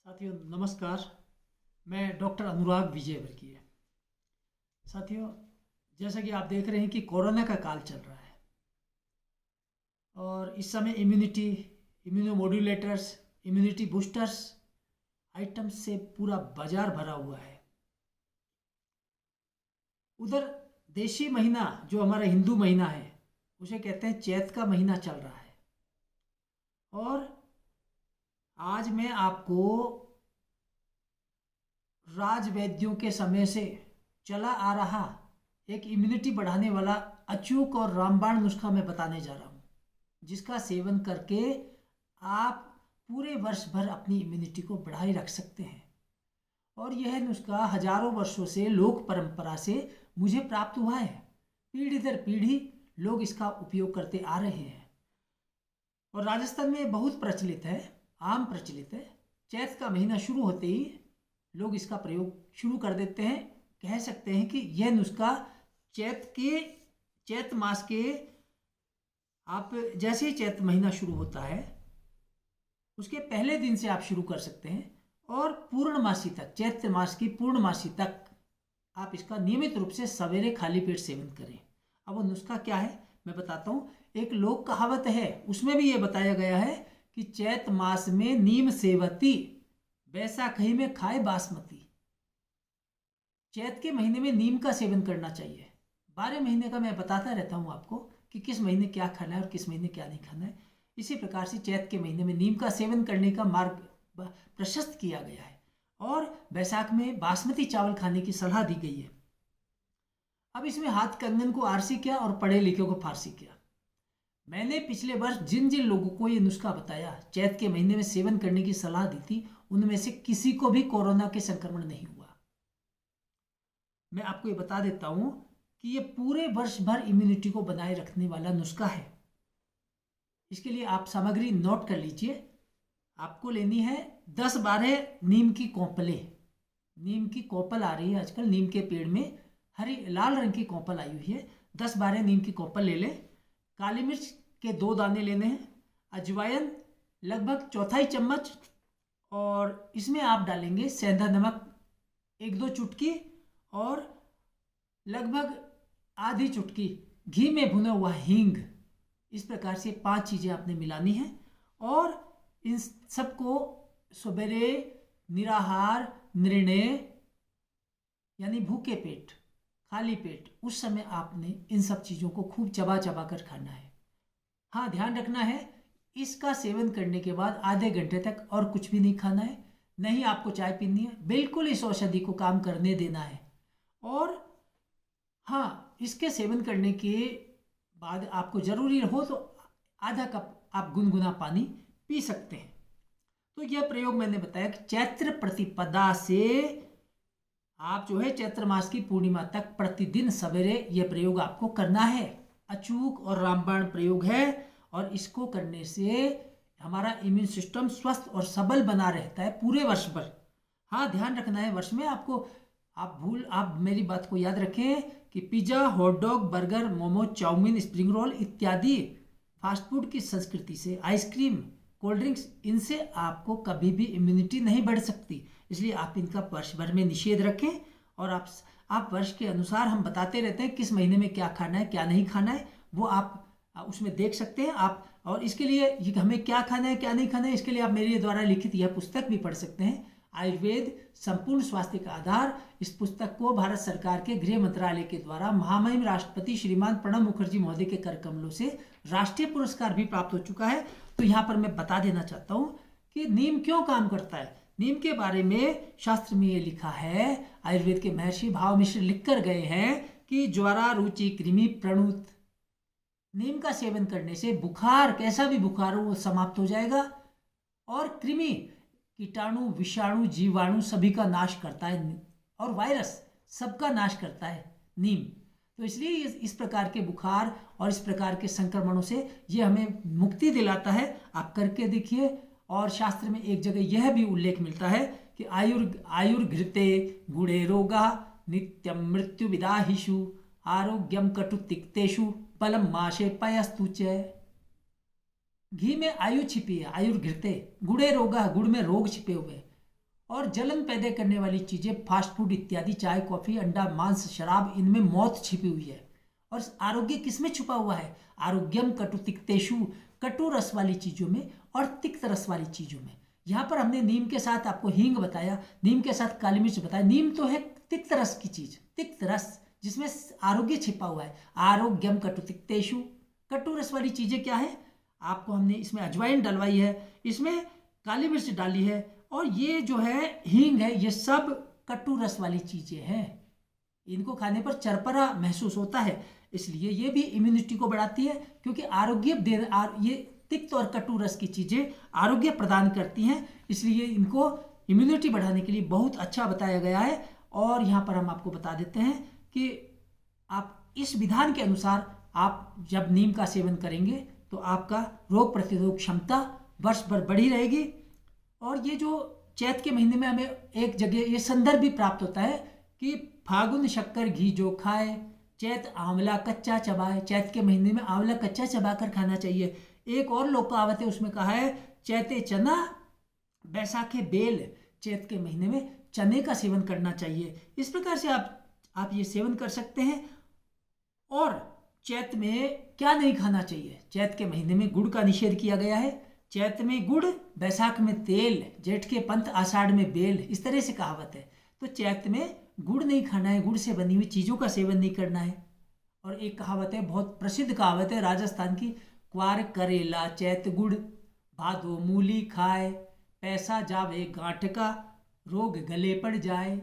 साथियों नमस्कार। मैं डॉक्टर अनुराग विजयवर्गीय। साथियों, जैसा कि आप देख रहे हैं कि कोरोना का काल चल रहा है और इस समय इम्यूनोमोड्यूलेटर्स, इम्यूनिटी बूस्टर्स आइटम्स से पूरा बाजार भरा हुआ है। उधर देशी महीना जो हमारा हिंदू महीना है उसे कहते हैं चैत का महीना चल रहा है। और आज मैं आपको राजवैद्यों के समय से चला आ रहा एक इम्यूनिटी बढ़ाने वाला अचूक और रामबाण नुस्खा मैं बताने जा रहा हूँ, जिसका सेवन करके आप पूरे वर्ष भर अपनी इम्यूनिटी को बढ़ाए रख सकते हैं। और यह नुस्खा हजारों वर्षों से लोक परंपरा से मुझे प्राप्त हुआ है। पीढ़ी दर पीढ़ी लोग इसका उपयोग करते आ रहे हैं और राजस्थान में बहुत प्रचलित है, आम प्रचलित है। चैत का महीना शुरू होते ही लोग इसका प्रयोग शुरू कर देते हैं। कह सकते हैं कि यह नुस्खा चैत मास के आप जैसे ही चैत महीना शुरू होता है उसके पहले दिन से आप शुरू कर सकते हैं और पूर्णमासी तक, चैत्र मास की पूर्णमासी तक आप इसका नियमित रूप से सवेरे खाली पेट सेवन करें। अब वो नुस्खा क्या है मैं बताता हूँ। एक लोक कहावत है, उसमें भी ये बताया गया है कि चैत मास में नीम सेवती, बैसाखी में खाए बासमती। चैत के महीने में नीम का सेवन करना चाहिए। 12 महीने का मैं बताता रहता हूँ आपको कि किस महीने क्या खाना है और किस महीने क्या नहीं खाना है। इसी प्रकार से चैत के महीने में नीम का सेवन करने का मार्ग प्रशस्त किया गया है और बैसाख में बासमती चावल खाने की सलाह दी गई है। अब इसमें हाथ कंगन को आरसी किया और पढ़े लिखे को फारसी किया। मैंने पिछले वर्ष जिन जिन लोगों को ये नुस्खा बताया, चैत के महीने में सेवन करने की सलाह दी थी, उनमें से किसी को भी कोरोना के संक्रमण नहीं हुआ। मैं आपको ये बता देता हूं कि ये पूरे वर्ष भर इम्यूनिटी को बनाए रखने वाला नुस्खा है। इसके लिए आप सामग्री नोट कर लीजिए। आपको लेनी है 10-12 नीम की कोंपलें। नीम की कोंपल आ रही है आजकल, नीम के पेड़ में हरी लाल रंग की कोंपल आई हुई है। 10-12 नीम की कोंपल ले लें। काली मिर्च के 2 दाने लेने हैं। अजवाइन लगभग 1/4 चम्मच और इसमें आप डालेंगे सेंधा नमक 1-2 चुटकी और लगभग आधी चुटकी घी में भुना हुआ हींग। इस प्रकार से 5 चीज़ें आपने मिलानी है और इन सबको सवेरे निराहार, निर्णय यानी भूखे पेट, खाली पेट, उस समय आपने इन सब चीज़ों को खूब चबा चबा कर खाना है। हाँ, ध्यान रखना है इसका सेवन करने के बाद आधे घंटे तक और कुछ भी नहीं खाना है, नहीं आपको चाय पीनी है। बिल्कुल इस औषधि को काम करने देना है। और हाँ, इसके सेवन करने के बाद आपको ज़रूरी हो तो आधा कप आप गुनगुना पानी पी सकते हैं। तो यह प्रयोग मैंने बताया कि चैत्र प्रतिपदा से आप जो है चैत्र मास की पूर्णिमा तक प्रतिदिन सवेरे यह प्रयोग आपको करना है। अचूक और रामबाण प्रयोग है और इसको करने से हमारा इम्यून सिस्टम स्वस्थ और सबल बना रहता है पूरे वर्ष भर। हाँ, ध्यान रखना है वर्ष में आपको, आप मेरी बात को याद रखें कि pizza, hot dog, burger, momo, chowmein, spring roll इत्यादि फास्ट फूड की संस्कृति से, आइसक्रीम, कोल्ड ड्रिंक्स, इनसे आपको कभी भी इम्यूनिटी नहीं बढ़ सकती। इसलिए आप इनका वर्ष भर में निषेध रखें और आप वर्ष के अनुसार हम बताते रहते हैं किस महीने में क्या खाना है क्या नहीं खाना है, वो आप उसमें देख सकते हैं आप। और इसके लिए हमें क्या खाना है क्या नहीं खाना है, इसके लिए आप मेरे द्वारा लिखित यह पुस्तक भी पढ़ सकते हैं, आयुर्वेद संपूर्ण स्वास्थ्य का आधार। इस पुस्तक को भारत सरकार के गृह मंत्रालय के द्वारा महामहिम राष्ट्रपति श्रीमान प्रणब मुखर्जी महोदय के कर कमलों से राष्ट्रीय पुरस्कार भी प्राप्त हो चुका है। तो यहाँ पर मैं बता देना चाहता हूँ कि नीम क्यों काम करता है। नीम के बारे में शास्त्र में ये लिखा है, आयुर्वेद के महर्षि भाव मिश्र लिख कर गए हैं कि ज्वरा रुचि कृमि प्रणुत, नीम का सेवन करने से बुखार, कैसा भी बुखार हो वो समाप्त हो जाएगा और कृमि, कीटाणु, विषाणु, जीवाणु सभी का नाश करता है और वायरस सबका नाश करता है नीम। तो इसलिए इस प्रकार के बुखार और इस प्रकार के संक्रमणों से ये हमें मुक्ति दिलाता है। आप करके देखिए। और शास्त्र में एक जगह यह भी उल्लेख मिलता है कि आयुर्घृते गुणे रोगा नित्यम मृत्यु विदाहिषु आरोग्यम कटु तिक्तेषु बलम माशे पयस्तु च। घी में आयु छिपी है, आयुर्घृते, गुड़े रोगा, गुड़ में रोग छिपे हुए, और जलन पैदा करने वाली चीजें, फास्ट फूड इत्यादि, चाय, कॉफी, अंडा, मांस, शराब, इनमें मौत छिपी हुई है। और आरोग्य किसमें छुपा हुआ है? आरोग्यम कटु तिक्तेषु, कटु रस वाली चीजों में और तिक्त रस वाली चीजों में। यहाँ पर हमने नीम के साथ आपको हींग बताया, नीम के साथ काली मिर्च बताया। नीम तो है तिक्त रस की चीज, तिक्त रस जिसमें आरोग्य छिपा हुआ है। आरोग्यम कटु तिक्तेषु, कटु रस वाली चीजें क्या है? आपको हमने इसमें अजवाइन डलवाई है, इसमें काली मिर्च डाली है, और ये जो है हींग है, ये सब कटु रस वाली चीजें हैं। इनको खाने पर चरपरा महसूस होता है, इसलिए ये भी इम्यूनिटी को बढ़ाती है, क्योंकि ये तिक्त और कटु रस की चीजें आरोग्य प्रदान करती हैं, इसलिए इनको इम्यूनिटी बढ़ाने के लिए बहुत अच्छा बताया गया है। और यहाँ पर हम आपको बता देते हैं कि आप इस विधान के अनुसार आप जब नीम का सेवन करेंगे तो आपका रोग प्रतिरोधक क्षमता वर्ष भर बढ़ी रहेगी। और ये जो चैत के महीने में हमें एक जगह ये संदर्भ भी प्राप्त होता है कि फागुन शक्कर घी जो खाए, चैत आंवला कच्चा चबाए। चैत के महीने में आंवला कच्चा चबाकर खाना चाहिए। एक और लोक कहावत है, उसमें कहा है चैते चना बैसाखे बेल, चैत के महीने में चने का सेवन करना चाहिए। इस प्रकार से आप ये सेवन कर सकते हैं। और चैत में क्या नहीं खाना चाहिए? चैत के महीने में गुड़ का निषेध किया गया है। चैत में गुड़, बैसाख में तेल, जेठ के पंथ, आषाढ़ में बेल, इस तरह से कहावत है। तो चैत में गुड़ नहीं खाना है, गुड़ से बनी हुई चीज़ों का सेवन नहीं करना है। और एक कहावत है, बहुत प्रसिद्ध कहावत है राजस्थान की, क्वार करेला चैत गुड़, भादो मूली खाए, पैसा जावे गांठ का, रोग गले पड़ जाए।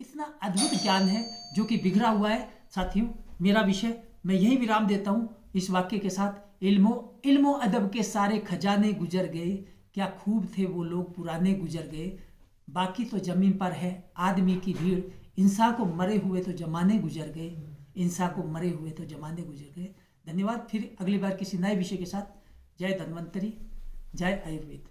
इतना अद्भुत ज्ञान है जो कि बिखरा हुआ है। साथियों, मेरा विषय मैं यही विराम देता हूँ इस वाक्य के साथ। इल्मो अदब के सारे खजाने गुजर गए, क्या खूब थे वो लोग पुराने गुजर गए। बाकी तो जमीन पर है आदमी की भीड़, इंसान को मरे हुए तो जमाने गुजर गए, इंसान को मरे हुए तो जमाने गुजर गए। धन्यवाद। फिर अगली बार किसी नए विषय के साथ। जय धन्वंतरी, जय आयुर्वेद।